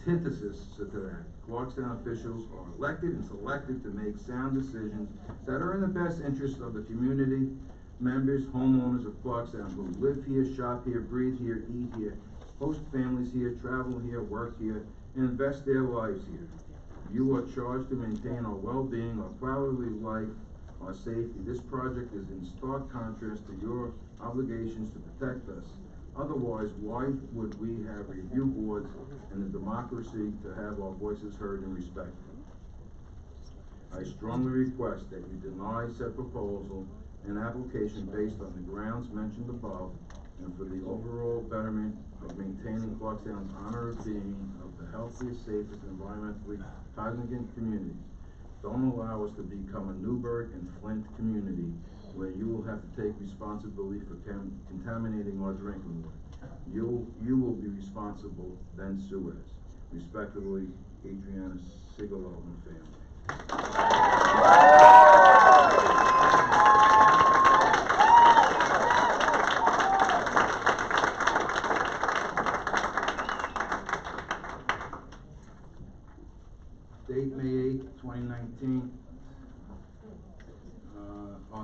antithesis to that. Clarkstown officials are elected and selected to make sound decisions that are in the best interest of the community, members, homeowners of Clarkstown who live here, shop here, breathe here, eat here, host families here, travel here, work here, and invest their lives here. You are charged to maintain our well-being, our quality of life, our safety. This project is in stark contrast to your obligations to protect us. Otherwise, why would we have review boards and a democracy to have our voices heard and respected? I strongly request that you deny said proposal and application based on the grounds mentioned above and for the overall betterment of maintaining Clarkstown's honor of being of the healthiest, safest, and environmentally cognizant communities. Don't allow us to become a Newburgh and Flint community where you will have to take responsibility for contaminating our drinking water. You will be responsible, then Suez. Respectfully, Adriana Sigalo and family. Date May 8, 2019.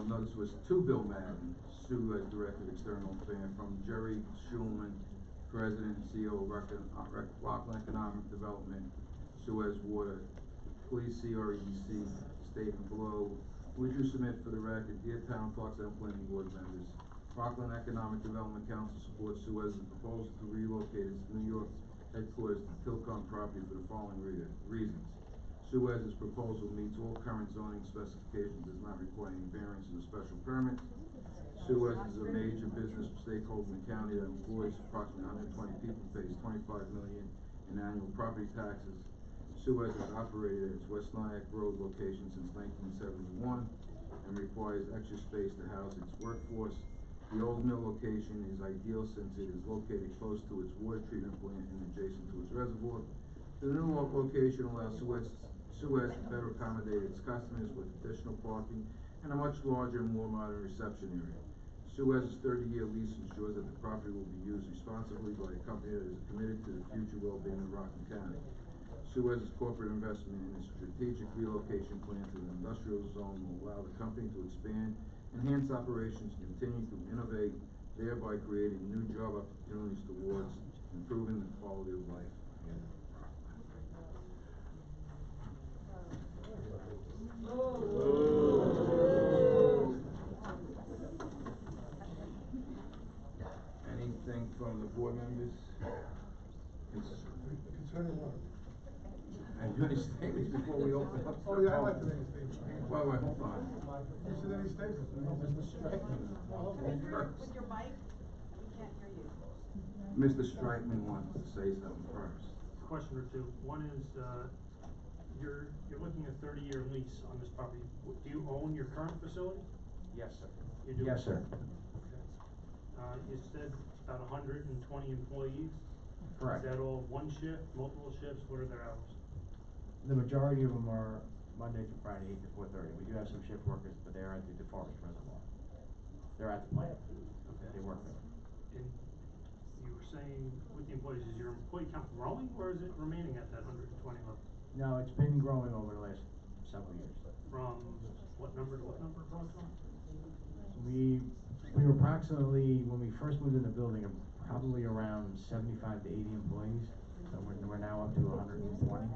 No, this was to Bill Madden, Suez Director of External Affairs, from Jerry Schulman, President and CEO of Rockland Economic Development, Suez Water. Please see our EDC statement below. Would you submit for the record, dear Town Clarkstown Planning Board members, Rockland Economic Development Council supports Suez's proposal to relocate its New York headquarters to Tilcon property for the following reasons. Suez's proposal meets all current zoning specifications, does not require any variance or special permit. Suez is a major business stakeholder in the county that employs approximately 120 people, pays $25 million in annual property taxes. Suez has operated at its West Nyack Road location since 1971 and requires extra space to house its workforce. The old mill location is ideal since it is located close to its water treatment plant and adjacent to its reservoir. The new location allows Suez to better accommodate its customers with additional parking and a much larger and more modern reception area. Suez's 30-year lease ensures that the property will be used responsibly by a company that is committed to the future well-being of Rockland County. Suez's corporate investment in a strategic relocation plan to an industrial zone will allow the company to expand, enhance operations, and continue to innovate, thereby creating new job opportunities towards improving the quality of life. Anything from the board members? Concerning what? And do any statements before we open up? Oh, yeah, I'd like to make a statement. Wait, hold on. You said any statements? With your mic, we can't hear you. Mr. Streitman wants to say something first. Question or two. One is, you're looking at a 30-year lease on this property. Do you own your current facility? Yes, sir. You do? Yes, sir. Okay. You said about 120 employees? Correct. Is that all one shift, multiple shifts? What are their hours? The majority of them are Monday to Friday, 8 to 4:30. We do have some shift workers, but they're at the DeForest Reservoir. They're at the plant. Okay. They work there. And you were saying with the employees, is your employee count growing or is it remaining at that 120 level? No, it's been growing over the last several years. From what number to what number approximately? We were approximately, when we first moved in the building, probably around 75 to 80 employees. So we're now up to 120.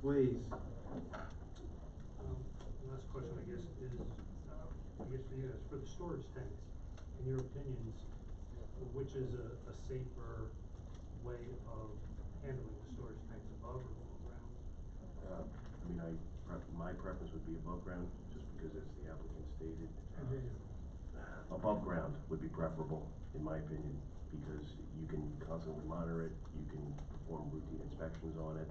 Please. Last question, I guess, is, for you guys, for the storage tanks, in your opinions, which is a safer way of handling the storage tanks, above or below ground? My preference would be above ground, just because as the applicant stated, above ground would be preferable, in my opinion, because you can constantly monitor it, you can perform routine inspections on it,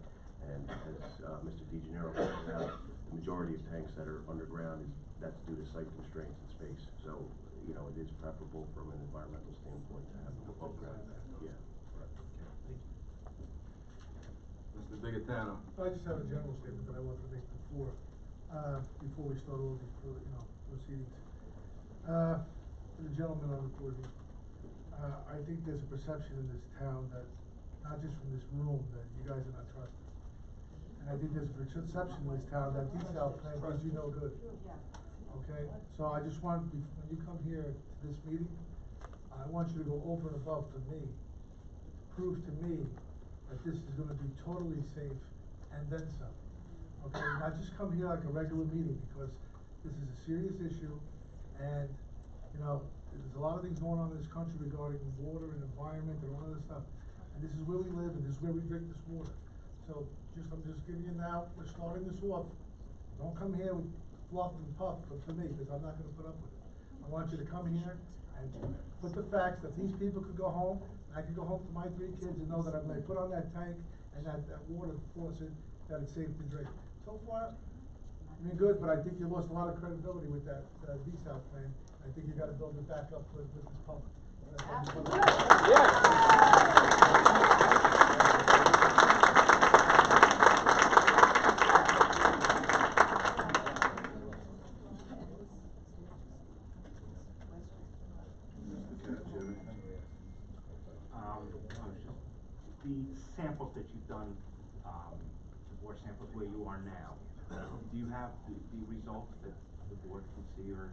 and as Mr. DeGennaro pointed out, the majority of tanks that are underground that's due to site constraints and space. So, it is preferable from an environmental standpoint to have them above ground. Yeah. Right. Okay, thank you. Mr. Bigatano. I just have a general statement that I wanted to make before before we start all these, proceedings. To the gentleman on the board here, I think there's a perception in this town that, not just from this room, that you guys are not trusted. And I think there's a perception in this town that detail plan does you no good. Okay, so I just want, when you come here to this meeting, I want you to go over and above for me, to prove to me that this is gonna be totally safe and then some. Okay, not just come here like a regular meeting, because this is a serious issue, and, there's a lot of things going on in this country regarding water and environment and all this stuff. And this is where we live, and this is where we drink this water. So, I'm just giving you now, we're starting this off. Don't come here with fluff and puff for me, because I'm not gonna put up with it. I want you to come here and put the facts that these people could go home, and I could go home to my 3 kids and know that when I put on that tank and that water faucet, that it's safe to drink. So far, I mean, good, but I think you lost a lot of credibility with that, desal plan. I think you gotta build it back up with this public. The samples that you've done, the board samples where you are now, do you have the results that the board can see, or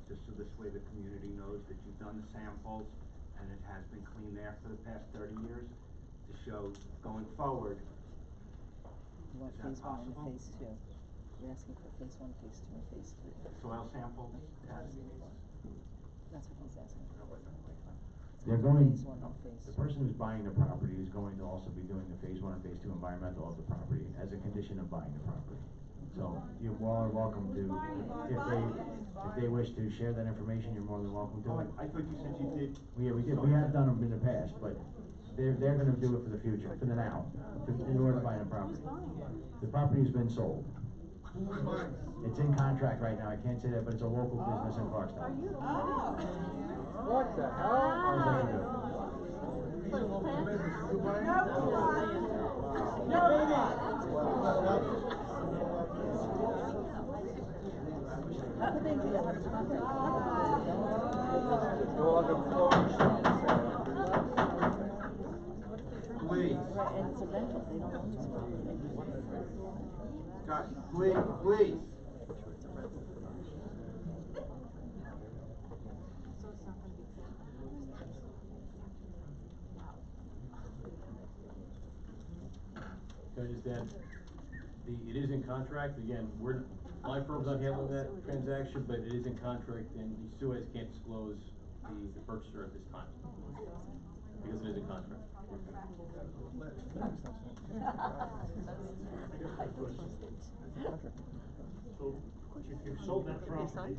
just so this way the community knows that you've done the samples and it has been clean there for the past 30 years to show going forward? Well, Is that phase 1 and possible? phase 2. You're asking for phase 1, phase 2, and phase 3. Soil sample test? That's what he's asking for. They're going, Phase 1 and phase 2. the person who's buying the property is going to also be doing the phase 1 and phase 2 environmental of the property as a condition of buying the property. So you're more than welcome to, if they wish to share that information, you're more than welcome to. Oh, I thought you said you did. Yeah, we did, we have done them in the past, but they're gonna do it for the future, for the now, in order to buy the property. The property's been sold. It's in contract right now, I can't say that, but it's a local business in Clarkstown. What the hell? How's that gonna do? Please, And it's a rental, they don't own this property. Scott, please. Can I just add, it is in contract, again, my firm's not handling that transaction, but it is in contract, and the Suez can't disclose the purchaser at this time, because it is in contract. So, if you've sold that property,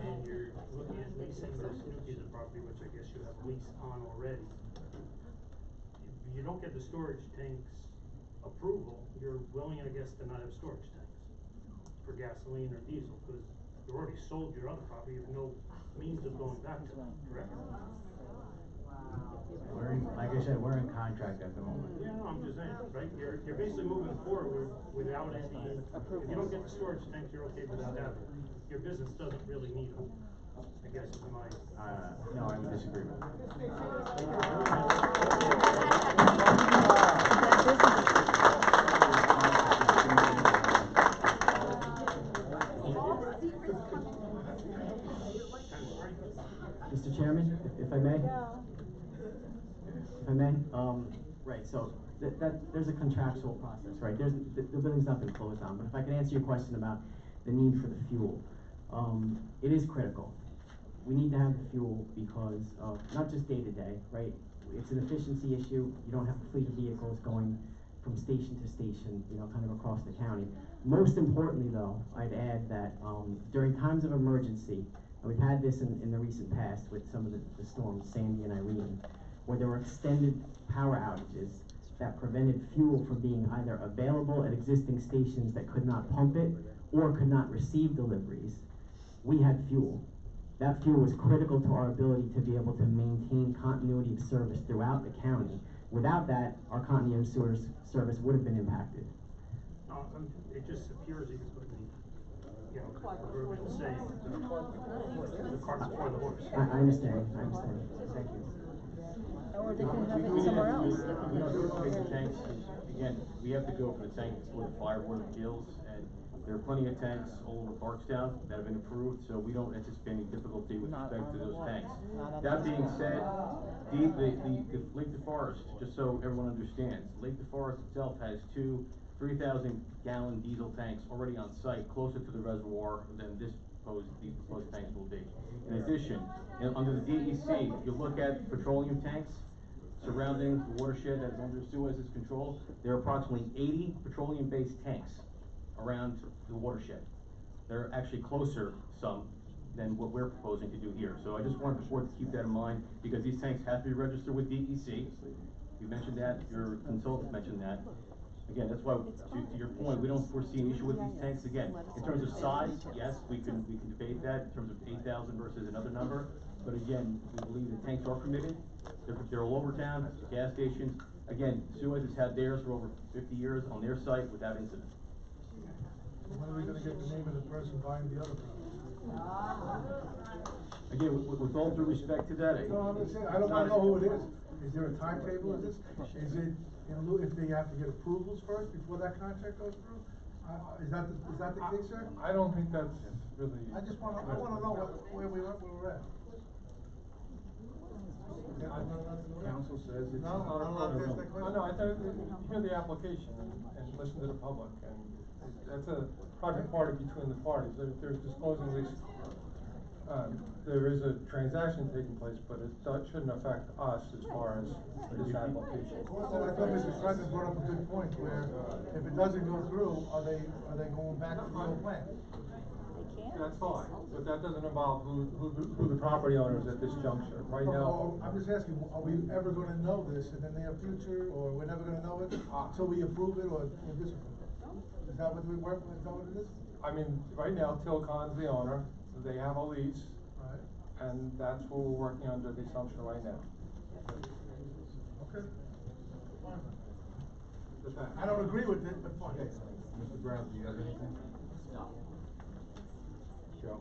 and you're looking at leasing this new piece of property, which I guess you have a lease on already, if you don't get the storage tanks approval, you're willing, I guess, to not have storage tanks for gasoline or diesel, because you already sold your other property, you have no means of going back to that, correct? We're in, like I said, we're in contract at the moment. Yeah, no, I'm just saying, right, you're basically moving forward without any, if you don't get the storage tanks, you're okay without having it. Your business doesn't really need them, I guess is my. No, I would disagree with that. Mr. Chairman, if I may? If I may, right, so there's a contractual process, right? The building's not been closed on, but if I can answer your question about the need for the fuel, it is critical. We need to have the fuel because of, not just day to day, right? It's an efficiency issue. You don't have a fleet of vehicles going from station to station, kind of across the county. Most importantly though, I'd add that, during times of emergency, and we've had this in the recent past with some of the storms, Sandy and Irene, where there were extended power outages that prevented fuel from being either available at existing stations that could not pump it or could not receive deliveries. We had fuel. That fuel was critical to our ability to be able to maintain continuity of service throughout the county. Without that, our continuity of service would have been impacted. It just appears that you're putting you know, we're going to say the cart before the horse. I understand, thank you. Or they can have it somewhere else. They can We have don't it take the here. tanks, again, we have to go for the tank before the fire board of appeals, and there are plenty of tanks all over Clarkstown that have been approved, so we don't anticipate any difficulty with Not respect to on the those water. tanks. Not on That this being one. said, the Lake DeForest, just so everyone understands, Lake DeForest itself has two 3,000-gallon diesel tanks already on site, closer to the reservoir than these proposed tanks will be. In addition, under the DEC, if you look at petroleum tanks surrounding the watershed that is under Suez's control, there are approximately 80 petroleum-based tanks around the watershed. They're actually closer, some, than what we're proposing to do here. So I just wanted the board to keep that in mind, because these tanks have to be registered with DEC. You mentioned that, your consultant mentioned that. Again, that's why, to your point, we don't foresee an issue with these tanks. Again, in terms of size, yes, we can debate that, in terms of 8,000 versus another number. But again, we believe the tanks are permitted. They're all over town, gas stations. Again, Suez has had theirs for over 50 years on their site without incident. When are we gonna get the name of the person buying the other property? Again, with all due respect to that, No, I'm just saying, I don't wanna know who it is. Is there a timetable, is it, if they have to get approvals first before that contract goes through? Is that the case, sir? I don't think that's really. I wanna know where we're at. Council says it's. No, I don't know if that's the question. No, I thought, hear the application and listen to the public, and that's a private party between the parties. There's disclosing lease. There is a transaction taking place, but it shouldn't affect us as far as this application. Also, I thought Mr. President brought up a good point, where if it doesn't go through, are they going back to the old plan? They can. That's fine, but that doesn't involve who the property owner is at this juncture. Right now. I'm just asking, are we ever gonna know this in the near future, or we're never gonna know it until we approve it or disapprove it? Is that what is that what it is? I mean, right now, Tilcon's the owner, they have a lease, Right. and that's what we're working under the assumption right now. Okay. The fact. I don't agree with it, but fine. Mr. Brown, do you have anything? No. Joe?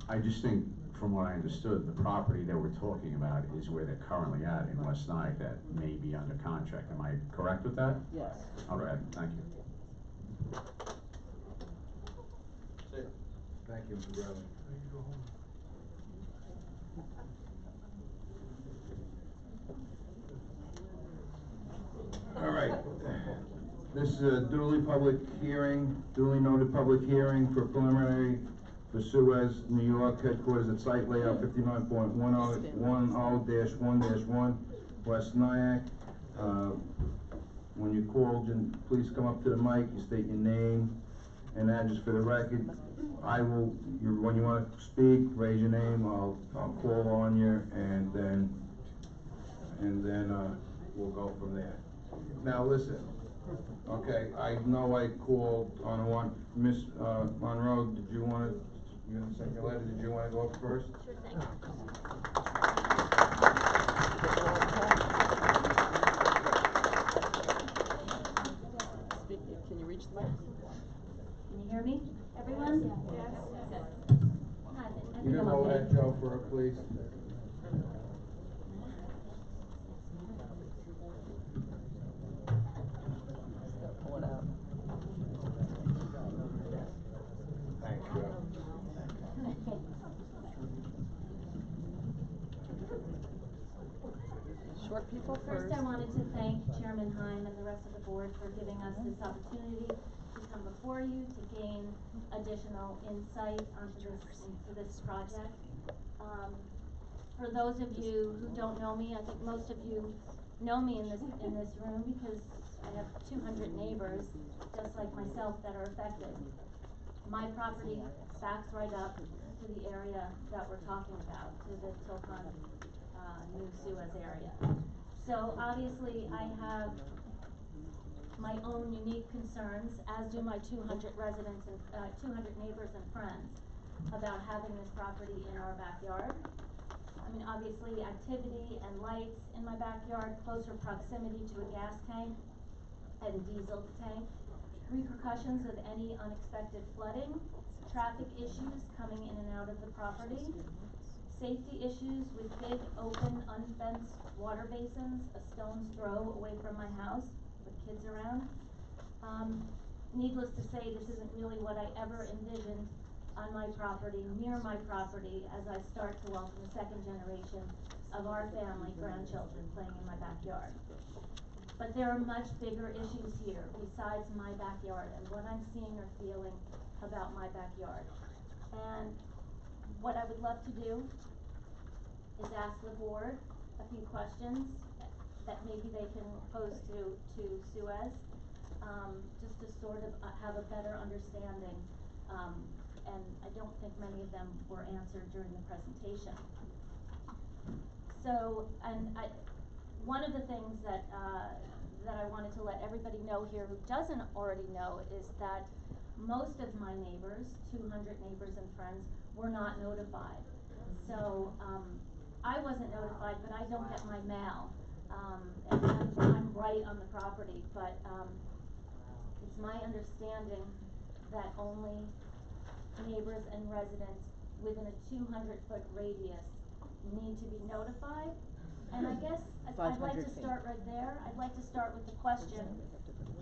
I just think, from what I understood, the property that we're talking about is where they're currently at in West Nyack that may be under contract. Am I correct with that? Yes. All right, thank you. Thank you, Mr. Bradley. Then you go home. All right. This is a duly noted public hearing for preliminary for Suez, New York, headquarters at site layout 59.10-1-1, West Nyack. When you're called, please come up to the mic, you state your name and address for the record. When you want to speak, raise your name, I'll call on you, and then we'll go from there. Now, listen, okay, I know I called on one, Miss Monroe, you gonna send your letter, did you wanna go up first? Sure thing. Speak, can you reach the mic? Can you hear me, everyone? Yes. Hi, I You think can I'm hold okay. that, Joe, for her, please. Pull it out. Thanks, Joe. Short people first. First, I wanted to thank Chairman Heim and the rest of the board for giving us this opportunity to come before you to gain additional insight into this project. For those of you who don't know me, I think most of you know me in this room because I have 200 neighbors, just like myself, that are affected. My property backs right up to the area that we're talking about, to the Tilcon, New Suez area. So obviously I have my own unique concerns, as do my 200 residents and 200 neighbors and friends, about having this property in our backyard. I mean, obviously activity and lights in my backyard, closer proximity to a gas tank and diesel tank repercussions of any unexpected flooding, traffic issues coming in and out of the property, safety issues with big, open, unfenced water basins, a stone's throw away from my house with kids around. Needless to say, this isn't really what I ever envisioned on my property, near my property, as I start to welcome the second generation of our family, grandchildren playing in my backyard. But there are much bigger issues here besides my backyard and what I'm seeing or feeling about my backyard. And what I would love to do is ask the board a few questions that maybe they can pose to Suez, just to sort of have a better understanding. And I don't think many of them were answered during the presentation. So, one of the things that I wanted to let everybody know here who doesn't already know is that most of my neighbors, 200 neighbors and friends, were not notified. So, I wasn't notified, but I don't get my mail. And I'm right on the property, but it's my understanding that only neighbors and residents within a 200-foot radius need to be notified. And I guess I'd like to start right there. I'd like to start with the question,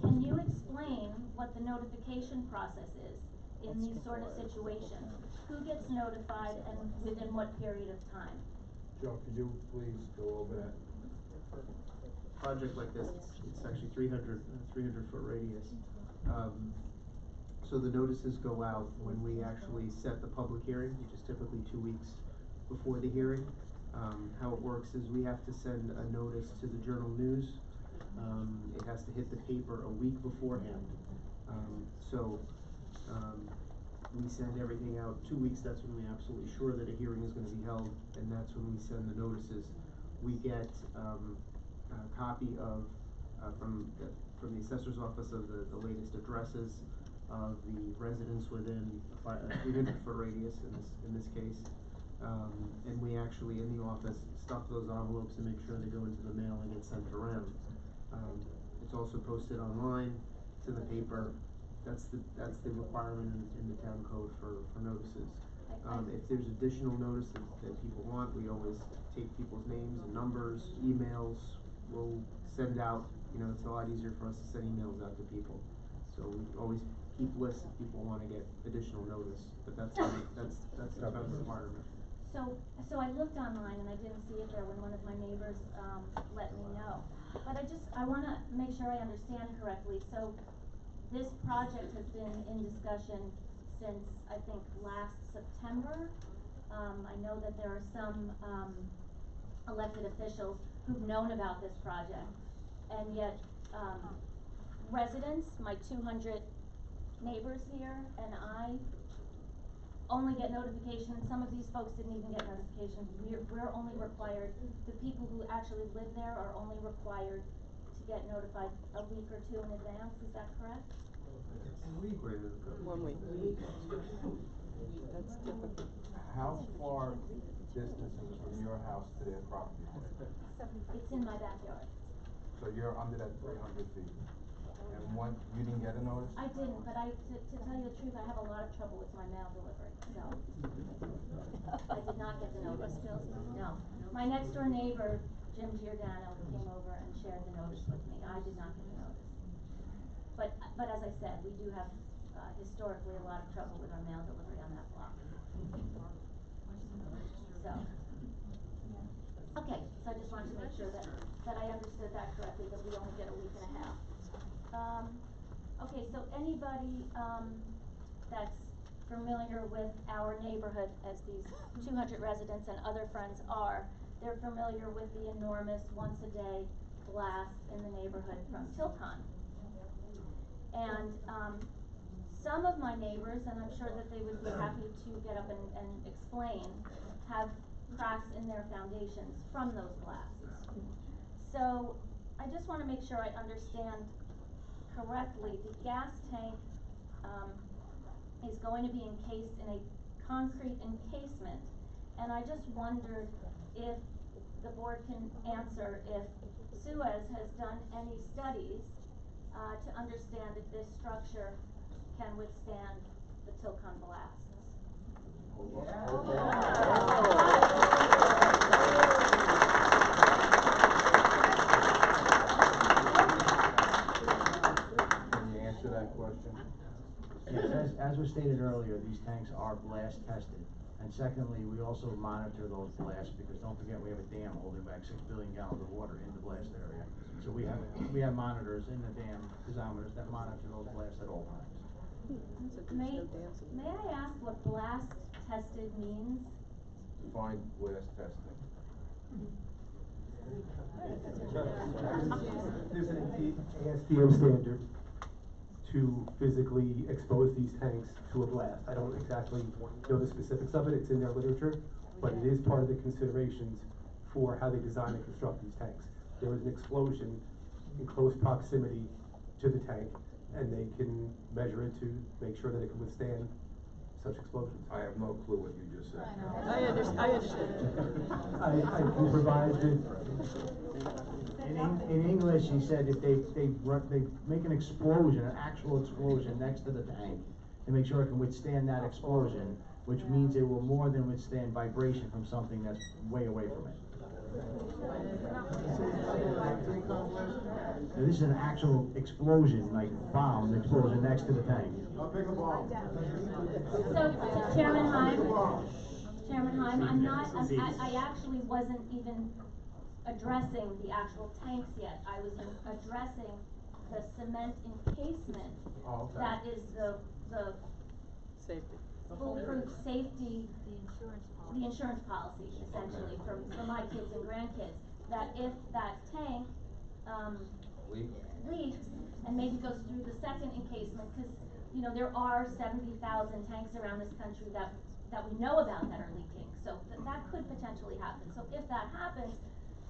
can you explain what the notification process is in these sort of situations? Who gets notified and within what period of time? Joe, could you please go over that? Project like this, it's actually 300 foot radius. So the notices go out when we actually set the public hearing, which is typically 2 weeks before the hearing. How it works is we have to send a notice to the Journal News. It has to hit the paper a week beforehand. We send everything out 2 weeks. That's when we're absolutely sure that a hearing is going to be held, and that's when we send the notices. We get a copy of from the assessor's office of the latest addresses of the residents within a 300-foot radius in this case, and we actually in the office stuff those envelopes and make sure they go into the mail and get sent around. It's also posted online. It's in the paper. That's the requirement in the town code for notices. If there's additional notice that people want, we always take people's names and numbers, emails. We'll send out. It's a lot easier for us to send emails out to people. So we always keep lists if people want to get additional notice. But that's the requirement. So I looked online and I didn't see it there when one of my neighbors let me know. But I want to make sure I understand correctly. So this project has been in discussion since I think last September. I know that there are some elected officials who've known about this project, and yet residents, my 200 neighbors here, and I only get notification. Some of these folks didn't even get notification. We're only required, the people who actually live there are only required to get notified a week or two in advance. Is that correct? 1 week. That's typical. How far distance is it from your house to their property? It's in my backyard. So you're under that 300 feet. And you didn't get a notice? I didn't, but to tell you the truth, I have a lot of trouble with my mail delivery, so I did not get the notice. No. My next door neighbor, Jim Giordano, came over and shared the notice with me. I did not get the notice. But as I said, we do have historically a lot of trouble with our mail delivery on that block. So, okay, so I just wanted to make sure that I understood that correctly, that we only get a week and a half. Okay, so anybody that's familiar with our neighborhood, as these 200 residents and other friends are, they're familiar with the enormous once-a-day blast in the neighborhood from Tilcon. And some of my neighbors, and I'm sure that they would be happy to get up and explain, have cracks in their foundations from those blasts. So I just want to make sure I understand correctly. The gas tank is going to be encased in a concrete encasement, and I just wondered if the board can answer if Suez has done any studies to understand if this structure can withstand the Tilcon blasts. Can you answer that question? Yes, as was stated earlier, these tanks are blast tested. And secondly, we also monitor those blasts, because don't forget, we have a dam holding back 6 billion gallons of water in the blast area. So we have monitors in the dam, piezometers, that monitor those blasts at all times. May I ask what blast tested means? Define blast testing. There's an ASTM standard to physically expose these tanks to a blast. I don't exactly know the specifics of it, it's in their literature, but it is part of the considerations for how they design and construct these tanks. There is an explosion in close proximity to the tank, and they can measure it to make sure that it can withstand such explosions. I have no clue what you just said. I understand. I can provide the, In English, he said if they make an explosion, an actual explosion next to the tank, to make sure it can withstand that explosion, which means it will more than withstand vibration from something that's way away from it. Now, this is an actual explosion, like bomb explosion next to the tank. So, Chairman Heim, I'm not, I actually wasn't even addressing the actual tanks yet. I was addressing the cement encasement. Oh, okay. That is the Safety. foolproof safety, the insurance policy, essentially, for my kids and grandkids. That if that tank, leaks, and maybe goes through the second encasement, because, you know, there are 70,000 tanks around this country that we know about that are leaking. So that could potentially happen. So if that happens,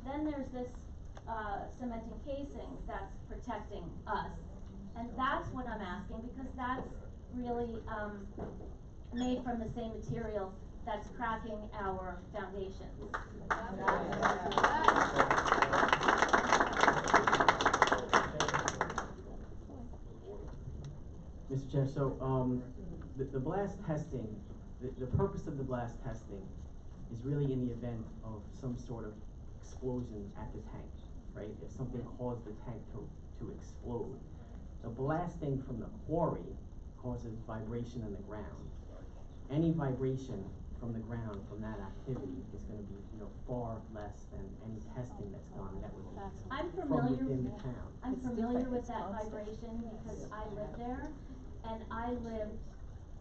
then there's this cement encasing that's protecting us. And that's what I'm asking, because that's really made from the same material that's cracking our foundations. Mr. Chair, so, the blast testing, the purpose of the blast testing is really in the event of some sort of explosion at the tank, right? If something caused the tank to explode. The blasting from the quarry causes vibration in the ground. Any vibration from the ground from that activity is gonna be, you know, far less than any testing that's done that would be from within the town. I'm familiar with that vibration because I live there, and I live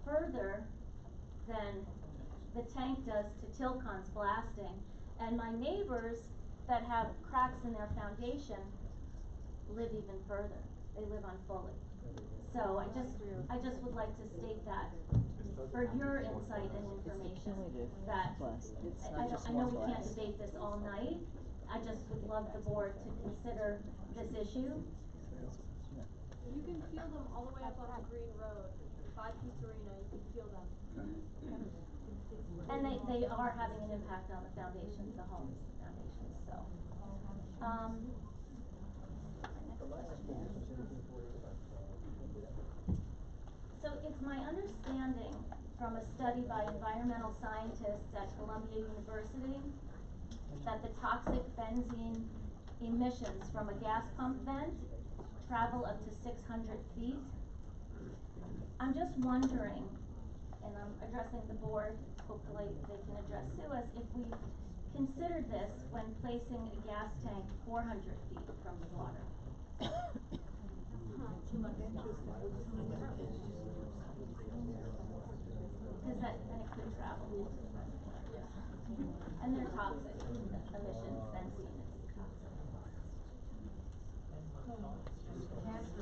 further than the tank does to Tilcon's blasting. And my neighbors that have cracks in their foundation live even further. They live on Foley. So I just would like to state that for your insight and information, that I know we can't debate this all night. I just would love the board to consider this issue. You can feel them all the way up on the Green Road, by Pizzeria, you can feel them. And they are having an impact on the foundations, the homes, the foundations, so. So it's my understanding from a study by environmental scientists at Columbia University that the toxic benzene emissions from a gas pump vent travel up to 600 feet. I'm just wondering, and I'm addressing the board, hopefully they can address Suez, if we considered this when placing a gas tank 400 feet from the water. Because then it could travel. And they're toxic, emissions, benzene is toxic.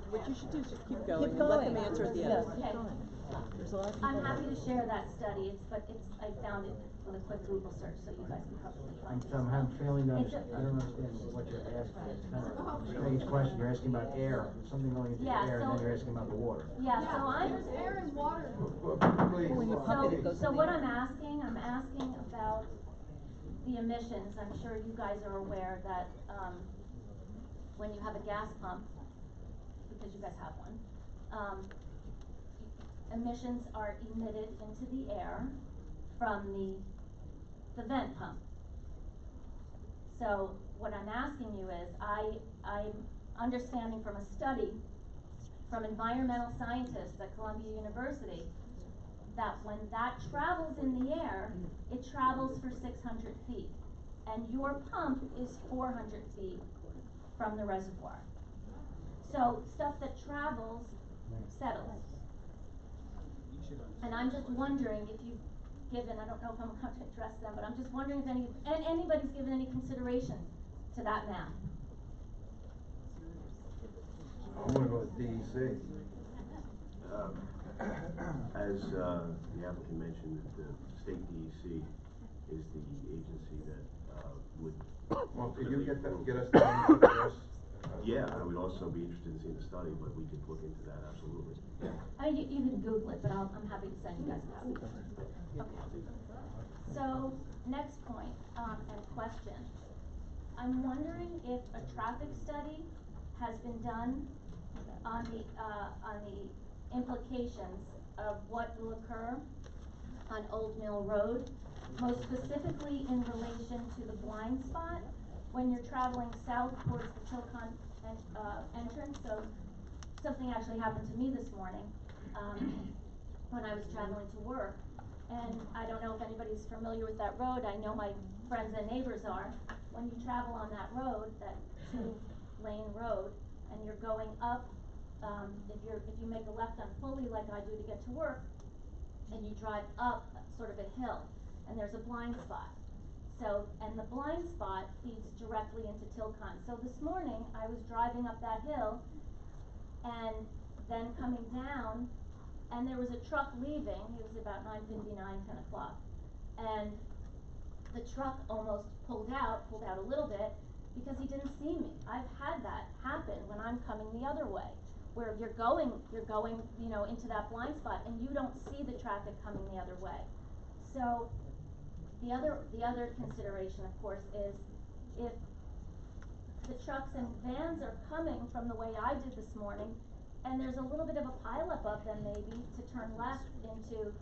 What you should do is just keep going and let them answer at the end. Okay. There's a lot of people. I'm happy to share that study, I found it with a quick Google search, so you guys can probably find it. I'm failing to understand, I don't understand what you're asking. It's kind of a strange question. You're asking about air, something going into the air, and then you're asking about the water. Yeah, so There's air and water. So what I'm asking about the emissions. I'm sure you guys are aware that, when you have a gas pump, the because you guys have one, emissions are emitted into the air from the vent pump. So what I'm asking you is, I'm understanding from a study from environmental scientists at Columbia University that when that travels in the air, it travels for 600 feet. And your pump is 400 feet from the reservoir. So stuff that travels settles. And I'm just wondering if you've given, I don't know if I'm allowed to address them, but I'm just wondering if anybody's given any consideration to that math. I'm gonna go with DEC. As the applicant mentioned, the state DEC is the agency that would. Well, could you get us down to this? Yeah, I would also be interested in seeing the study, but we could look into that, absolutely. I mean, you can Google it, but I'm happy to send you guys a copy. Okay. So, next point, and question. I'm wondering if a traffic study has been done on the implications of what will occur on Old Mill Road, most specifically in relation to the blind spot when you're traveling south towards the Tilcon entrance. So something actually happened to me this morning when I was traveling to work, and I don't know if anybody's familiar with that road. I know my friends and neighbors are. When you travel on that road, that 2-lane road, and you're going up, if you make a left on Foley like I do to get to work, and you drive up sort of a hill, and there's a blind spot. So, and the blind spot feeds directly into Tilcon. So this morning, I was driving up that hill, and then coming down, and there was a truck leaving. It was about 9:59, 10 o'clock, and the truck almost pulled out a little bit, because he didn't see me. I've had that happen when I'm coming the other way, where you're going, you know, into that blind spot, and you don't see the traffic coming the other way. So, the other consideration, of course, is if the trucks and vans are coming from the way I did this morning, and there's a little bit of a pileup of them maybe to turn left into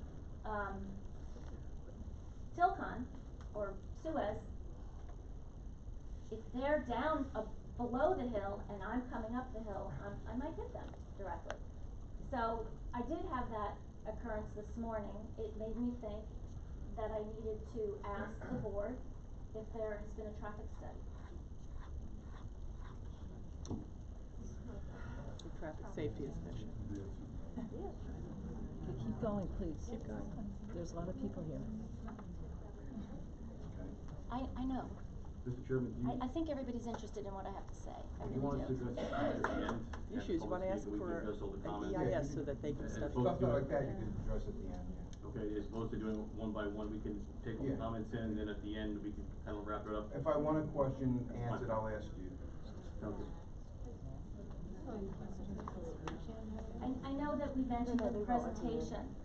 Tilcon or Suez, if they're down below the hill and I'm coming up the hill, I might hit them directly. So I did have that occurrence this morning. It made me think that I needed to ask the board if there has been a traffic study. The traffic safety inspection. Keep going, please. Keep going. There's a lot of people here. I know. Mr. Chairman, do you? I think everybody's interested in what I have to say. I Do you really want us to do. address at the end? Issues, you wanna ask We can for address all the an comments? EIS so that they can As study. opposed to Stuff like doing- that you can address at the end, yeah. Okay, as opposed to doing one by one, we can take all the Yeah. comments in, and then at the end, we can kind of wrap it up. If I want a question answered, I'll ask you. Okay. I know that we mentioned in the presentation,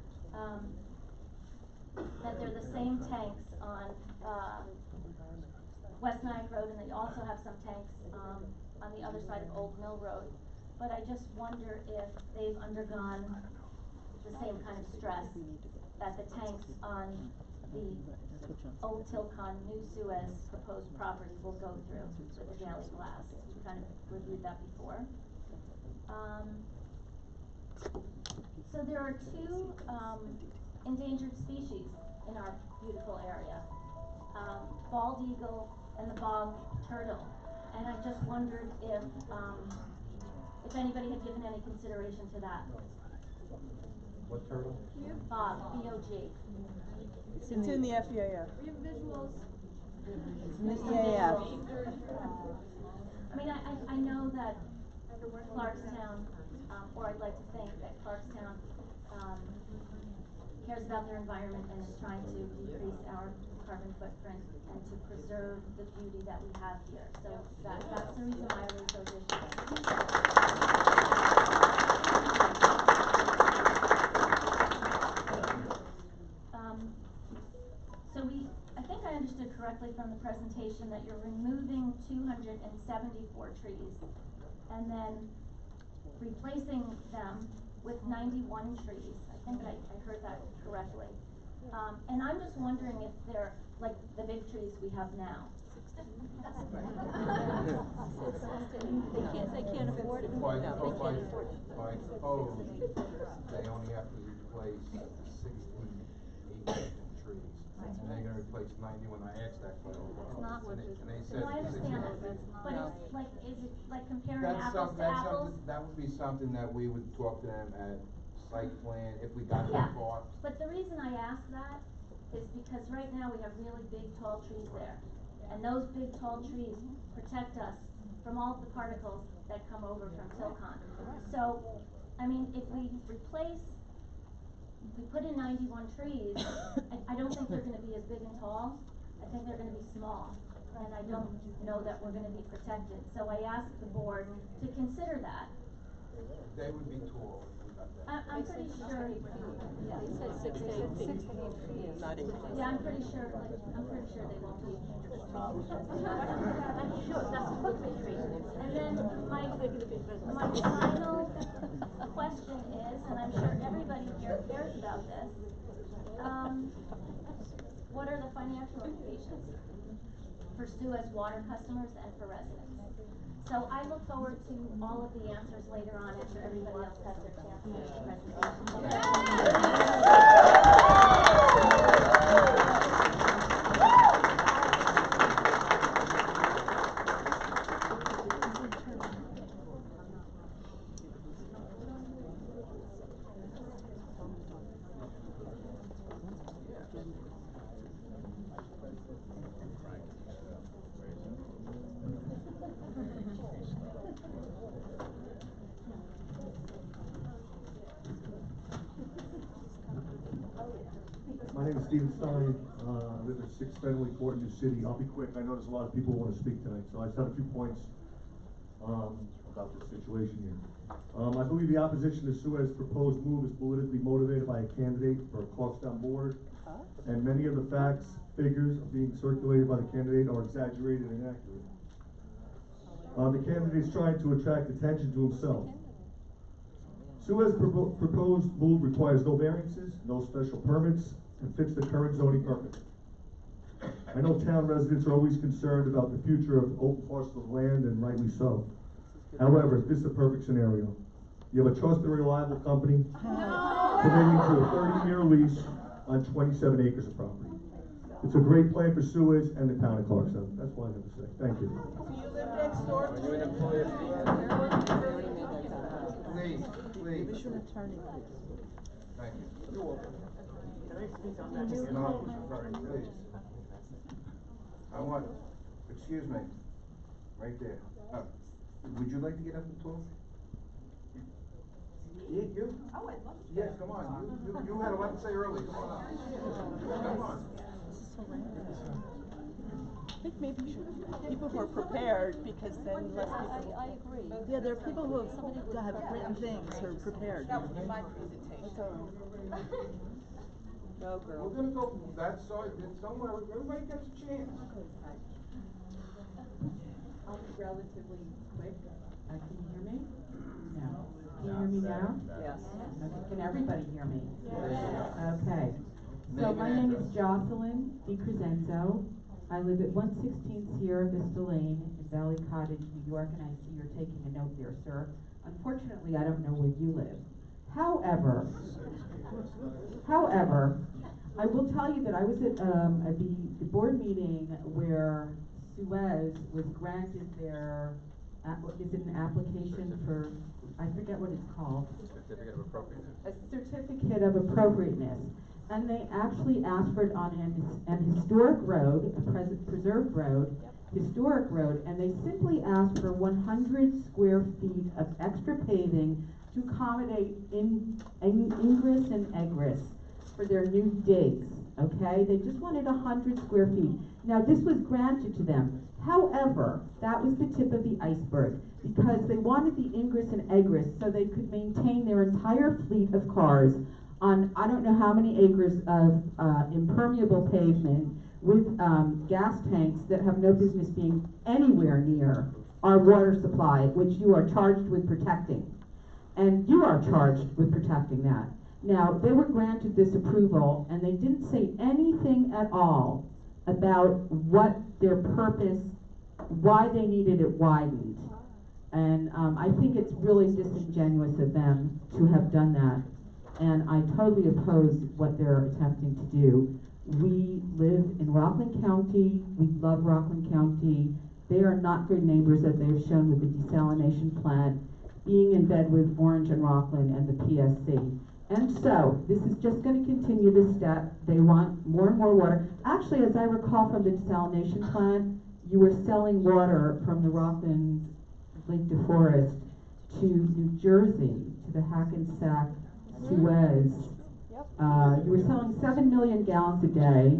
that they're the same tanks on, West Nyack Road, and they also have some tanks, on the other side of Old Mill Road. But I just wonder if they've undergone the same kind of stress that the tanks on the Old Tilcon, New Suez proposed property will go through with the daily blast. We kind of reviewed that before. So there are two endangered species in our beautiful area, bald eagle and the bog turtle. And I just wondered if anybody had given any consideration to that. What turtle? Bog, B-O-G. It's in the FEAF. We have visuals. It's in the EAF. I mean, I know that Clarkstown, or I'd like to think that Clarkstown, cares about their environment and is trying to decrease our carbon footprint and to preserve the beauty that we have here. So that's the reason why I raised those issues. So I think I understood correctly from the presentation that you're removing 274 trees, and then replacing them with 91 trees. I think I heard that correctly. And I'm just wondering if they're like the big trees we have now. They can't afford it. By, No, they can't afford it. by code, they only have to replace 68 trees. And they're gonna replace 90 when I asked that question. That's not what And we, they no, said I understand 68. that, but No. it's like, is it like comparing That's apples to apples? that would be something that we would talk to them at site plan, if we got Yeah, that far. but the reason I ask that is because right now we have really big, tall trees there. And those big, tall trees protect us from all the particles that come over from Silcon. So, I mean, if we put in 91 trees, I don't think they're gonna be as big and tall. I think they're gonna be small. And I don't know that we're gonna be protected. So I asked the board to consider that. They would be tall if we got that. I'm pretty sure. Yeah, they said 6 to 8 feet. Not 8 feet. Yeah, I'm pretty sure they won't be. I'm sure, that's a good tree. And then my final question is, and I'm sure everybody here cares about this, what are the financial implications for Suez water customers and for residents? So I look forward to all of the answers later on after everybody else has their chance to make the My name is Steven Stein, I live at 6 Fenway Court, New City. I'll be quick, I know there's a lot of people who want to speak tonight, so I just have a few points about this situation here. I believe the opposition to Suez proposed move is politically motivated by a candidate for a Clarkstown board, and many of the facts, figures being circulated by the candidate are exaggerated and inaccurate. The candidate is trying to attract attention to himself. Suez proposed move requires no variances, no special permits, and fits the current zoning perfectly. I know town residents are always concerned about the future of open parcels of land, and rightly so. However, this is a perfect scenario. You have a trusted and reliable company committing to a 30-year lease on 27 acres of property. It's a great plan for Suez and the town of Clarkstown. That's all I have to say. Thank you. Do you live next door? Are you an employee of Please, please. Give us your attorney, please. Thank you. You're welcome. Can I speak on that? No, sorry, please. I want, excuse me, right there. Would you like to get up and talk? You? Oh, I'd love to. Yes, come on, you had a lot to say earlier, come on up. Come on. I think maybe you should, people who are prepared, because then less people. I agree. Yeah, there are people who have written things who are prepared. That would be my presentation. Go, girl. We're gonna go from that side, somewhere, everybody gets a chance. I'll be relatively quick. Can you hear me? No. Can you hear me now? Yes. Okay. Can everybody hear me? Yes. Okay. So my name is Jocelyn DiCrescenzo. I live at 116 Sierra Vista Lane in Valley Cottage, New York, and I see you're taking a note there, sir. Unfortunately, I don't know where you live. However, I will tell you that I was at the board meeting where Suez was granted their, is it an application for, I forget what it's called. Certificate of appropriateness. A certificate of appropriateness. And they actually asked for it on an historic road, a preserved road, historic road, and they simply asked for 100 square feet of extra paving to accommodate ingress and egress for their new digs, okay? They just wanted 100 square feet. Now, this was granted to them. However, that was the tip of the iceberg, because they wanted the ingress and egress so they could maintain their entire fleet of cars on I don't know how many acres of impermeable pavement with gas tanks that have no business being anywhere near our water supply, which you are charged with protecting. And you are charged with protecting that. Now, they were granted this approval, and they didn't say anything at all about what their purpose, why they needed it widened. And I think it's really disingenuous of them to have done that. And I totally oppose what they're attempting to do. We live in Rockland County. We love Rockland County. They are not good neighbors, as they've shown with the desalination plant, being in bed with Orange and Rockland and the PSC. And so, this is just going to continue this step. They want more and more water. Actually, as I recall from the desalination plant, you were selling water from the Rockland Lake DeForest to New Jersey, to the Hackensack Suez. You were selling 7 million gallons a day,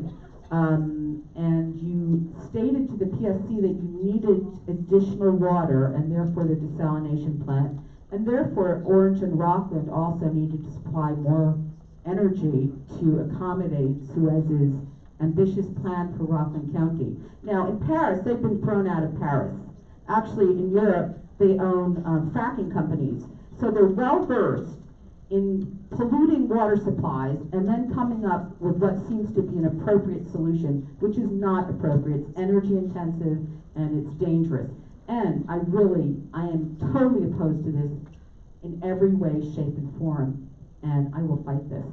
and you stated to the PSC that you needed additional water, and therefore the desalination plant, and therefore Orange and Rockland also needed to supply more energy to accommodate Suez's ambitious plan for Rockland County. Now, in Paris, they've been thrown out of Paris. Actually, in Europe, they own fracking companies, so they're well-versed in polluting water supplies and then coming up with what seems to be an appropriate solution, which is not appropriate. It's energy intensive and it's dangerous. And I am totally opposed to this in every way, shape, and form, and I will fight this.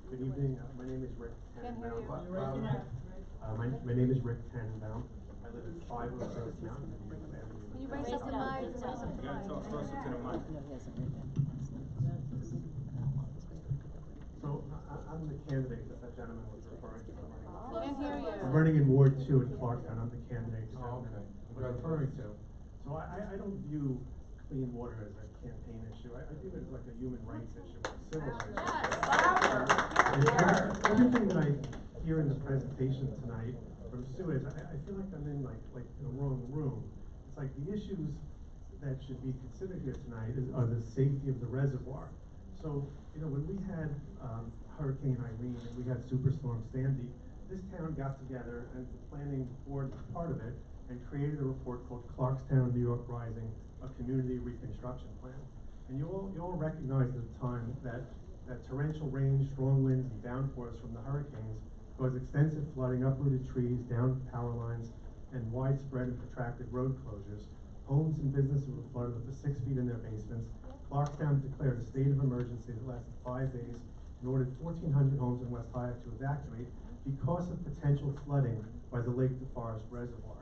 Good evening. My name is Rick Tannenbaum. My name is Rick Tannenbaum. I live at 506 Mountain View Avenue. Can you raise up the mic? Raise up the mic. Talk closer to the mic. So I'm the candidate that that gentleman was referring to. Can't hear you. I'm running in Ward 2 in Clarkstown. I'm the candidate that gentleman was referring to. So I don't view clean water as a campaign issue. I view it as like a human rights issue, a civil rights issue. Everything that I hear in the presentation tonight from Suez, I feel like I'm in like in the wrong room. It's like the issues that should be considered here tonight are the safety of the reservoir. So, when we had Hurricane Irene and we had Superstorm Sandy, this town got together and the planning board was part of it and created a report called Clarkstown, New York Rising, a community reconstruction plan. And you all recognized at the time that torrential rain, strong winds, and downpours from the hurricanes caused extensive flooding, uprooted trees, downed power lines, and widespread and protracted road closures. Homes and businesses were flooded up to 6 feet in their basements. Clarkstown declared a state of emergency that lasted 5 days and ordered 1,400 homes in West Hyatt to evacuate because of potential flooding by the Lake DeForest Reservoir.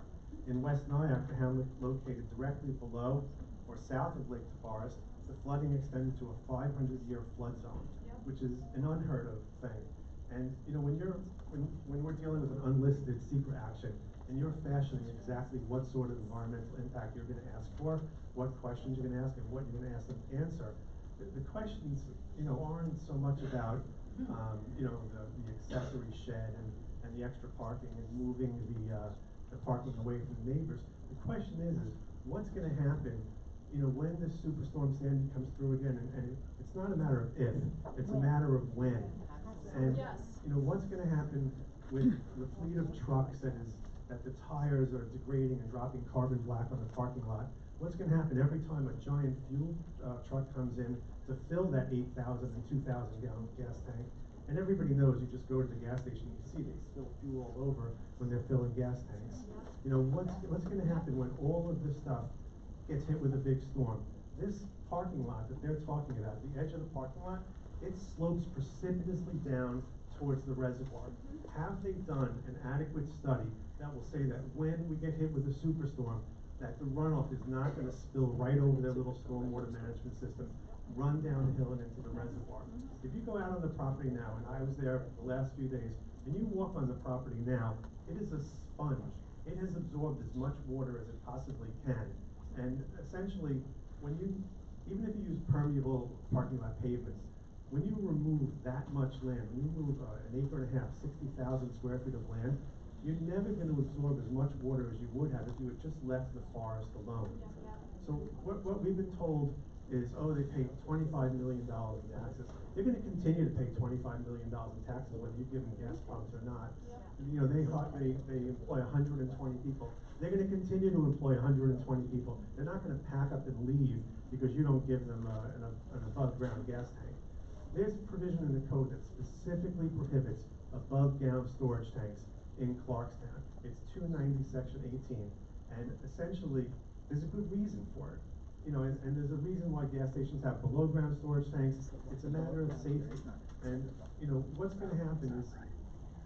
In West Nyack, the hamlet located directly below or south of Lake DeForest, the flooding extended to a 500-year flood zone, which is an unheard of thing. And when we're dealing with an unlisted secret action, and you're fashioning exactly what sort of environmental impact you're going to ask for, what questions you're going to ask, and what you're going to ask them to answer, the questions, aren't so much about, the accessory shed and the extra parking and moving the parking away from the neighbors. The question is what's going to happen, when this Superstorm Sandy comes through again? And it's not a matter of if, it's a matter of when. And what's going to happen with the fleet of trucks that the tires are degrading and dropping carbon black on the parking lot? What's going to happen every time a giant fuel truck comes in to fill that 8,000 and 2,000 gallon gas tank? And everybody knows, you just go to the gas station, you see they spill fuel all over when they're filling gas tanks. What's going to happen when all of this stuff gets hit with a big storm? This parking lot that they're talking about, the edge of the parking lot, it slopes precipitously down towards the reservoir. Have they done an adequate study that will say that when we get hit with a superstorm, that the runoff is not going to spill right over their little stormwater management system, run down the hill and into the reservoir? If you go out on the property now, and I was there the last few days, and you walk on the property now, it is a sponge. It has absorbed as much water as it possibly can. And essentially, even if you use permeable parking lot pavements, when you remove that much land, when you remove an acre and a half, 60,000 square feet of land, you're never going to absorb as much water as you would have if you had just left the forest alone. So what we've been told is, oh, they pay $25 million in taxes. They're gonna continue to pay $25 million in taxes, whether you give them gas pumps or not. You know, they employ 120 people. They're gonna continue to employ 120 people. They're not gonna pack up and leave because you don't give them an above-ground gas tank. There's provision in the code that specifically prohibits above-ground storage tanks in Clarkstown. It's 290 section 18, and essentially, there's a good reason for it. You know, and there's a reason why gas stations have below-ground storage tanks. It's a matter of safety. And, you know, what's gonna happen is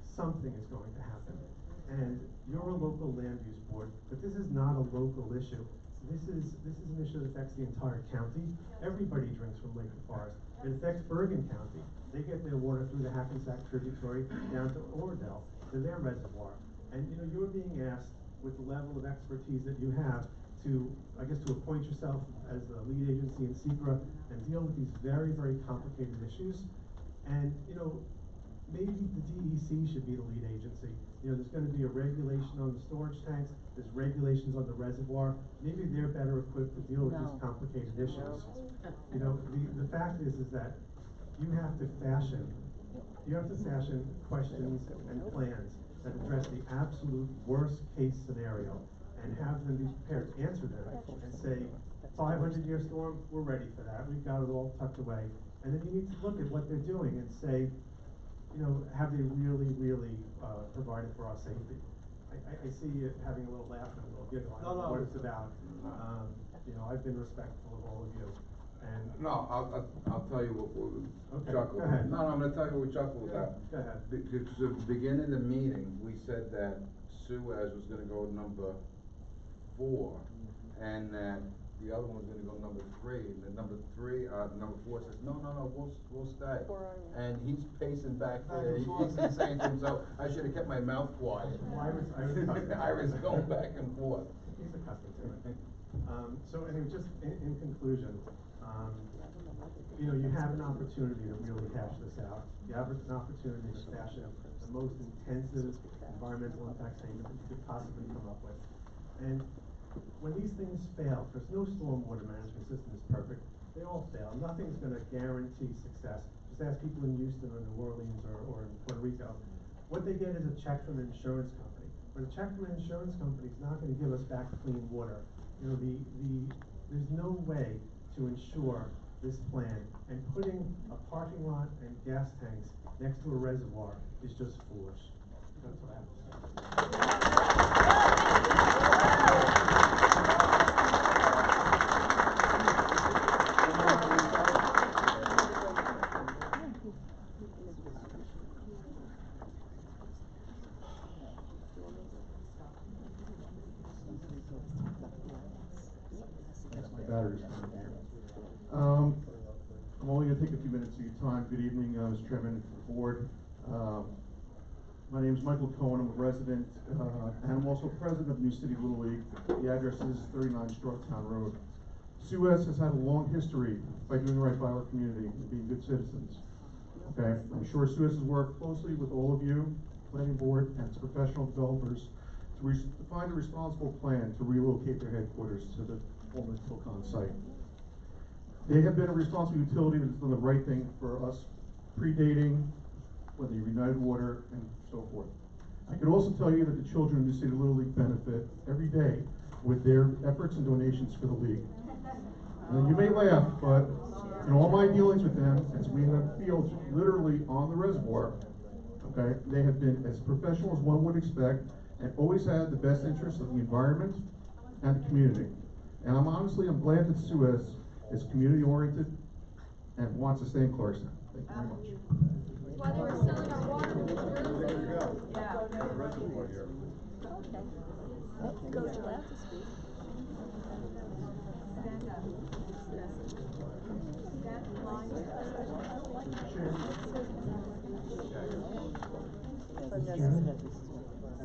something is going to happen. And you're a local land use board, but this is not a local issue. This is an issue that affects the entire county. Everybody drinks from Lake Forest. It affects Bergen County. They get their water through the Hackensack tributary down to Oradell, to their reservoir. And, you know, you're being asked, with the level of expertise that you have, to, I guess, to appoint yourself as the lead agency in SEQR and deal with these very, very complicated issues. And, you know, maybe the DEC should be the lead agency. You know, there's gonna be a regulation on the storage tanks, there's regulations on the reservoir. Maybe they're better equipped to deal with these complicated issues. You know, the fact is that you have to fashion questions and plans that address the absolute worst case scenario and have them be prepared to answer them and say, 500-year storm, we're ready for that, we've got it all tucked away. And then you need to look at what they're doing and say, you know, have they really, really provided for our safety? I see you having a little laugh and a little giggle. I don't know what it's about. You know, I've been respectful of all of you. And No, I'll tell you what we Okay, chuckled. go ahead. No, I'm gonna tell you what we chuckled about. Go ahead. Because at the beginning of the meeting, we said that Suez was gonna go number 4, and that the other one was gonna go number 3, and the number 4 says, no, we'll stay. And he's pacing back there, he's saying to himself, I should've kept my mouth quiet. Well, I was going back and forth. He's accustomed to it. So anyway, just in conclusion, you know, you have an opportunity to really hash this out. You have an opportunity to fashion the most intensive environmental impact statement that you could possibly come up with. And when these things fail, because no stormwater management system is perfect, they all fail. Nothing's gonna guarantee success. Just ask people in Houston or New Orleans or in Puerto Rico. What they get is a check from an insurance company. But a check from an insurance company is not gonna give us back clean water. You know, there's no way to ensure this plan, and putting a parking lot and gas tanks next to a reservoir is just foolish. That's what I have to say. Batteries down here. I'm only going to take a few minutes of your time. Good evening, Mr. Chairman, board. My name is Michael Cohen. I'm a resident, and I'm also president of New City Little League. The address is 39 Strawtown Road. Suez has had a long history by doing right by our community and being good citizens. Okay, I'm sure Suez has worked closely with all of you, planning board, and its professional developers to find a responsible plan to relocate their headquarters to the former Tilcon site. They have been a responsible utility that's done the right thing for us, predating whether you're United Water and so forth. I can also tell you that the children of the City Little League benefit every day with their efforts and donations for the league. And you may laugh, but in all my dealings with them, as we have fields literally on the reservoir, okay, they have been as professional as one would expect and always had the best interests of the environment and the community. And I'm glad that Suez is community oriented and wants to stay in Clarkstown. Thank you very much. That's why they were selling our water. There you go. Yeah. Reservoir here. Okay. Coach, you're allowed to speak. Stand up. Stand in line.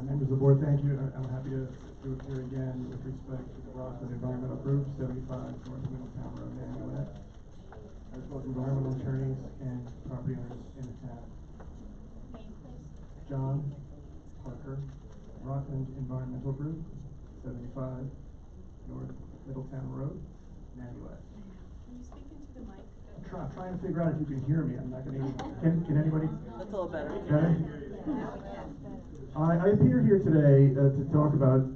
Members of the board, thank you. I'm happy to do it here again with respect to the Rockland Environmental Group, 75 North Middletown Road, Nanuet, as well as environmental attorneys and property owners in the town. John Parker, Rockland Environmental Group, 75 North Middletown Road, Nanuet. you speak into the mic? Trying to figure out if you can hear me, I'm not gonna, can anybody? That's a little better. Better? I appear here today to talk about,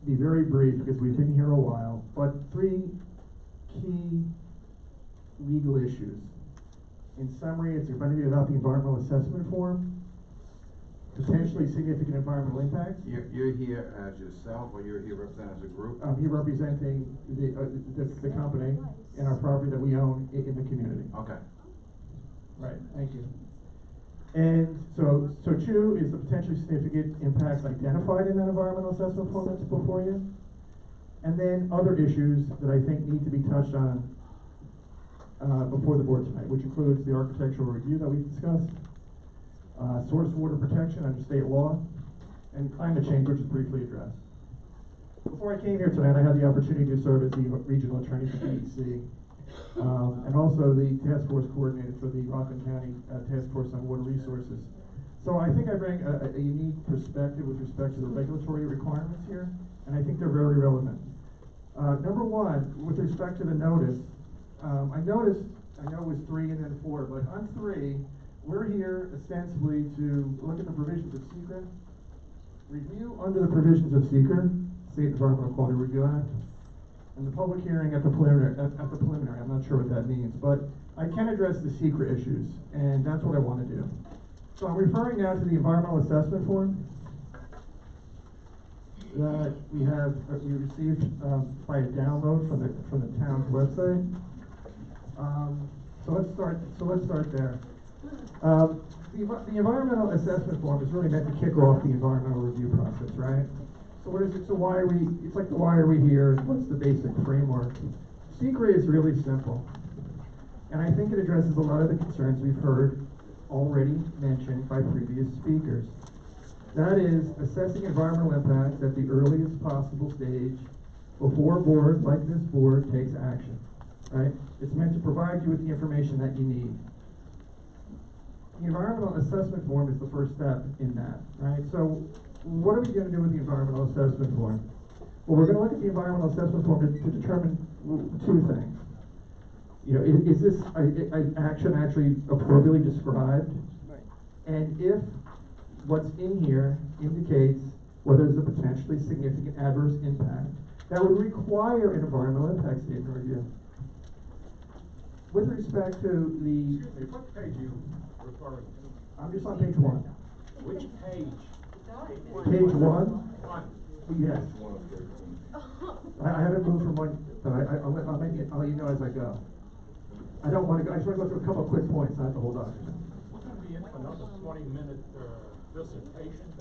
be very brief because we've been here a while, but 3 key legal issues. In summary, it's going to be about the environmental assessment form, potentially significant environmental impacts. You're here as yourself, or you're here representing as a group? I'm here representing the company and our property that we own in the community. Okay. Right, thank you. And so 2 is the potentially significant impacts identified in that environmental assessment form that's before you. And then other issues that I think need to be touched on before the board tonight, which includes the architectural review that we've discussed, source water protection under state law, and climate change, which is briefly addressed. Before I came here tonight, I had the opportunity to serve as the regional attorney for DEC, and also the task force coordinator for the Rockland County Task Force on Water Resources. So I think I bring a unique perspective with respect to the regulatory requirements here, and I think they're very relevant. Number 1, with respect to the notice, I know it was 3 and then 4, but on 3, we're here ostensibly to look at the provisions of SEQR, review under the provisions of SEQR, State Environmental Quality Review Act, and the public hearing at the preliminary. I'm not sure what that means, but I can address the SEQR issues, and that's what I want to do. So I'm referring now to the environmental assessment form that we received by a download from the town's website. So let's start there. The environmental assessment form is really meant to kick off the environmental review process, right? So what is it? So why are we? It's like why are we here? What's the basic framework? SEQR is really simple, and I think it addresses a lot of the concerns we've heard already mentioned by previous speakers. That is assessing environmental impacts at the earliest possible stage before a board like this board takes action, right? It's meant to provide you with the information that you need. The environmental assessment form is the first step in that, right? So what are we going to do with the environmental assessment form? Well, we're going to look at the environmental assessment form to determine 2 things. Is this action actually appropriately described? Right. And if what's in here indicates whether there's a potentially significant adverse impact, that would require an environmental impact statement review. With respect to the... Excuse me, what page are you referring to? I'm just on page 1. Which page? Page 1? One. Yes. I haven't moved from one, but I'll let you know as I go. I just want to go through a couple of quick points, not the whole document. Wouldn't it be another 20-minute dissertation?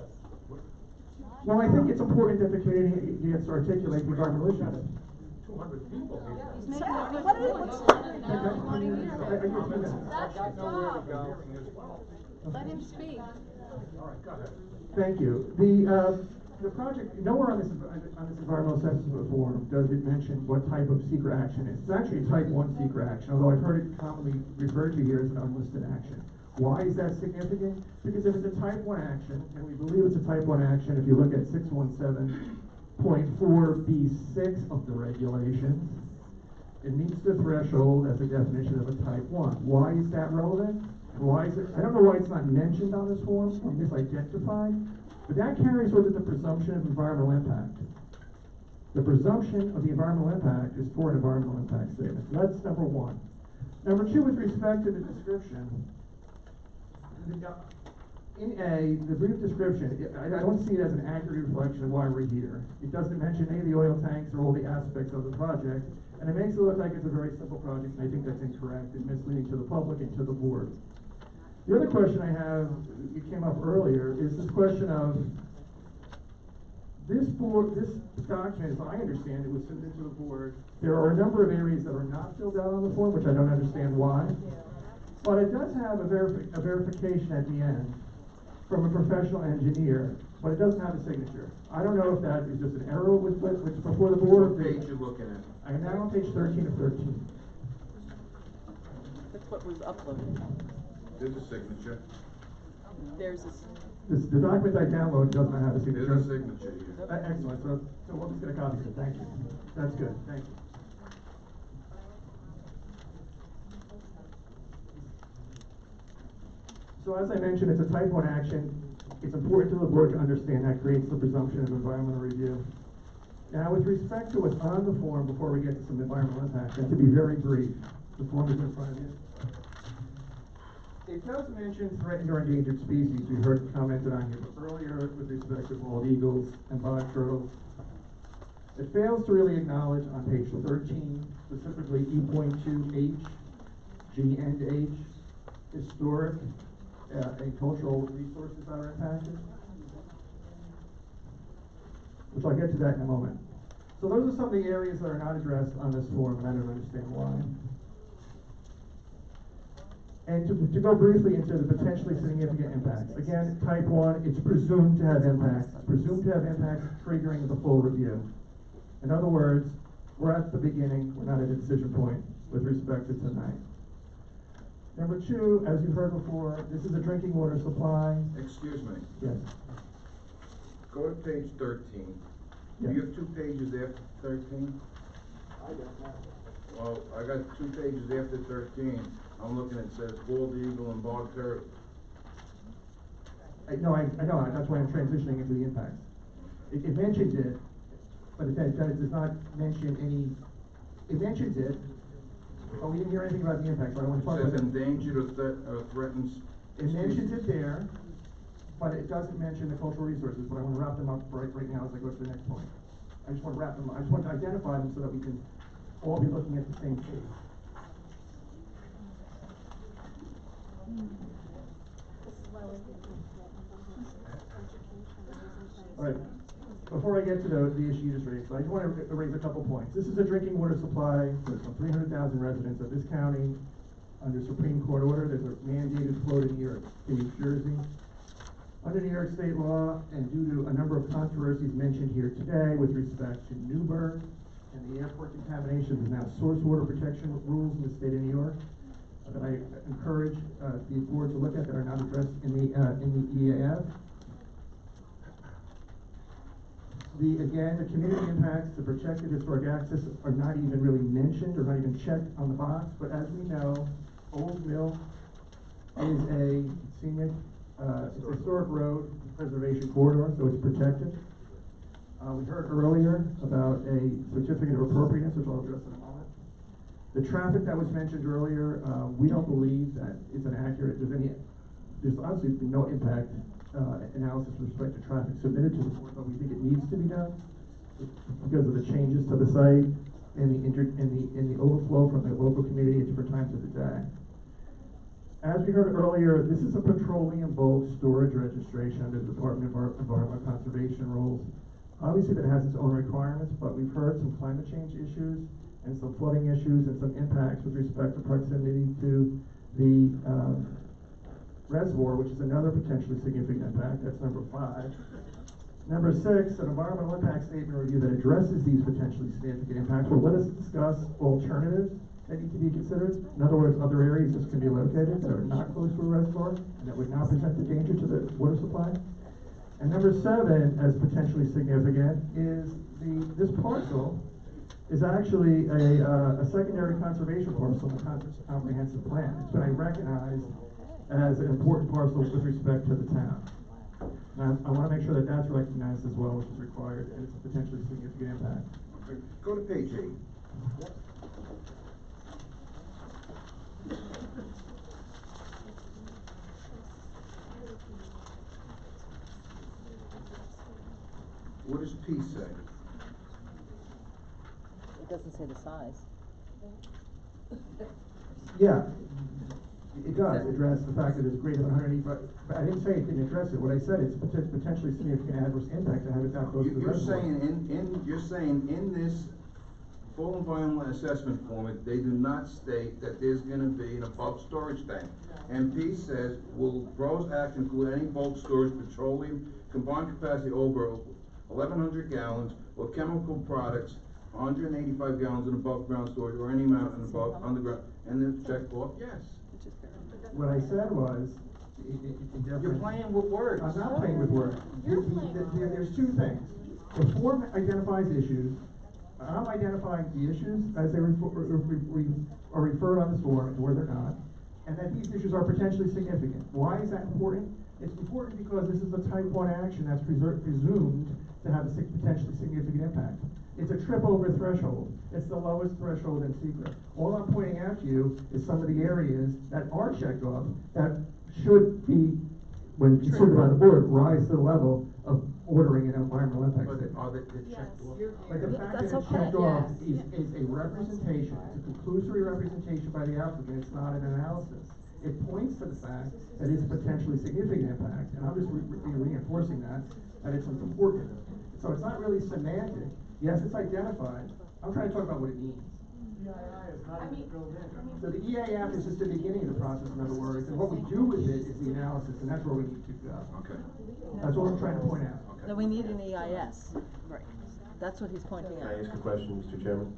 Well, I think it's important that the community gets to articulate the environmental issues. 200 people here. That's your job. Let him speak. All right, go ahead. Thank you. The project, nowhere on this environmental assessment form does it mention what type of SEQR action is. It's actually a type 1 SEQR action, although I've heard it commonly referred to here as an unlisted action. Why is that significant? Because if it's a type 1 action, and we believe it's a type 1 action if you look at 617.4B6 of the regulations, it meets the threshold as a definition of a type 1. Why is that relevant? And why is it? I don't know why it's not mentioned on this form or misidentified, but that carries with it the presumption of environmental impact. The presumption of the environmental impact is for an environmental impact statement. So that's number 1. Number 2, with respect to the description, in the brief description, I don't see it as an accurate reflection of why we're here. It doesn't mention any of the oil tanks or all the aspects of the project, and it makes it look like it's a very simple project, and I think that's incorrect and misleading to the public and to the board. The other question I have, it came up earlier, is this question of this document, as I understand it, was submitted to the board. There are a number of areas that are not filled out on the form, which I don't understand why. But it does have a verification at the end from a professional engineer, but it doesn't have a signature. I don't know if that is just an error with before the board. What page you looking at? I am now on page 13 of 13. That's what was uploaded. There's a signature. There's a... The document I downloaded does not have a signature. There's a signature here. Excellent. So we'll just get a copy of it. Thank you. That's good. Thank you. So as I mentioned, it's a type 1 action. It's important to the board to understand that creates the presumption of environmental review. Now, with respect to what's on the form, before we get to some environmental impact, and to be very brief, the form is in front of you. It does mention threatened or endangered species. We heard commented on here earlier with respect to bald eagles and bog turtles. It fails to really acknowledge on page 13, specifically E.2H, G and H, historic and cultural resources that are impacted, which I'll get to that in a moment. So those are some of the areas that are not addressed on this form, and I don't understand why. And to go briefly into the potentially significant impacts. Again, type 1, it's presumed to have impacts. Presumed to have impacts triggering the full review. In other words, we're at the beginning, we're not at a decision point with respect to tonight. Number 2, as you've heard before, this is a drinking water supply. Excuse me. Yes. Go to page 13. Yes. You have 2 pages after 13? I don't know. Well, I got 2 pages after 13. I'm looking at it says bald eagle and bog turtle. I know, that's why I'm transitioning into the impacts. It mentions it, but it does not mention any, it mentions it, but we didn't hear anything about the impacts, so I don't want to talk It about says it. endangered or threatened. It mentions it there, but it doesn't mention the cultural resources, but I want to wrap them up right now as I go to the next point. I just want to wrap them up. I just want to identify them so that we can all be looking at the same page. All right, before I get to the issue you just raised, I just want to raise a couple points. This is a drinking water supply for some 300,000 residents of this county under Supreme Court order. There's a mandated flow to New York, to New Jersey. Under New York state law, and due to a number of controversies mentioned here today with respect to Newburgh and the airport contamination, there's now source water protection rules in the state of New York that I encourage the board to look at that are not addressed in the EAF. Again, the community impacts, the protected historic access are not even really mentioned or not even checked on the box, but as we know, Old Mill is a scenic, it's a historic road preservation corridor, so it's protected. We heard earlier about a certificate of appropriateness, which I'll address in a moment. The traffic that was mentioned earlier, we don't believe that it's an accurate, there's obviously been no impact analysis with respect to traffic submitted to the board, but we think it needs to be done because of the changes to the site and the overflow from the local community at different times of the day. As we heard earlier, this is a petroleum bulk storage registration under the Department of Environmental Conservation rules. Obviously that has its own requirements, but we've heard some climate change issues and some flooding issues and some impacts with respect to proximity to the reservoir, which is another potentially significant impact. That's number 5. Number 6, an environmental impact statement review that addresses these potentially significant impacts will let us discuss alternatives that need to be considered. In other words, other areas this can be located that are not close to a reservoir and that would not present a danger to the water supply. And number 7, as potentially significant, is this parcel is actually a secondary conservation parcel in the comprehensive plan. It's been recognized as an important parcel with respect to the town. Now, I want to make sure that that's recognized as well, which is required, and it's a potentially significant impact. Go to page 8. What does P say? It doesn't say the size. Yeah, it does address the fact that it's greater than 185, but I didn't say it didn't address it. What I said, it's potentially significant adverse impact to have it that close to the reservoir. You're saying in this full environmental assessment form, they do not state that there's gonna be an above storage tank. And P says, will proposed action include any bulk storage petroleum combined capacity over 1,100 gallons or chemical products, 185 gallons in above ground storage, or any amount in above underground, and then check off yes. What I said was, you're playing with words. I'm not playing with words. There's 2 things. The form identifies issues. I'm identifying the issues as they are referred on this form and where they're not. and that these issues are potentially significant. Why is that important? It's important because this is a type 1 action that's presumed to have a potentially significant impact. It's a trip over threshold. It's the lowest threshold in SEQR. All I'm pointing out to you is some of the areas that are checked off that should be, when considered by the board, rise to the level of ordering an environmental impact statement. Are they checked off? But the fact that it's okay. checked off is a representation, it's a conclusory representation by the applicant, it's not an analysis. It points to the fact that it's a potentially significant impact, and I'm just reinforcing that it's important. So it's not really semantic. Yes, it's identified. I'm trying to talk about what it means. EII is not even filled in. So the EAF is just the beginning of the process, in other words, and what we do with it is the analysis, and that's where we need to go. Okay. That's what I'm trying to point out. Then we need an EIS. Right. That's what he's pointing Can out. I ask a question, Mr. Chairman?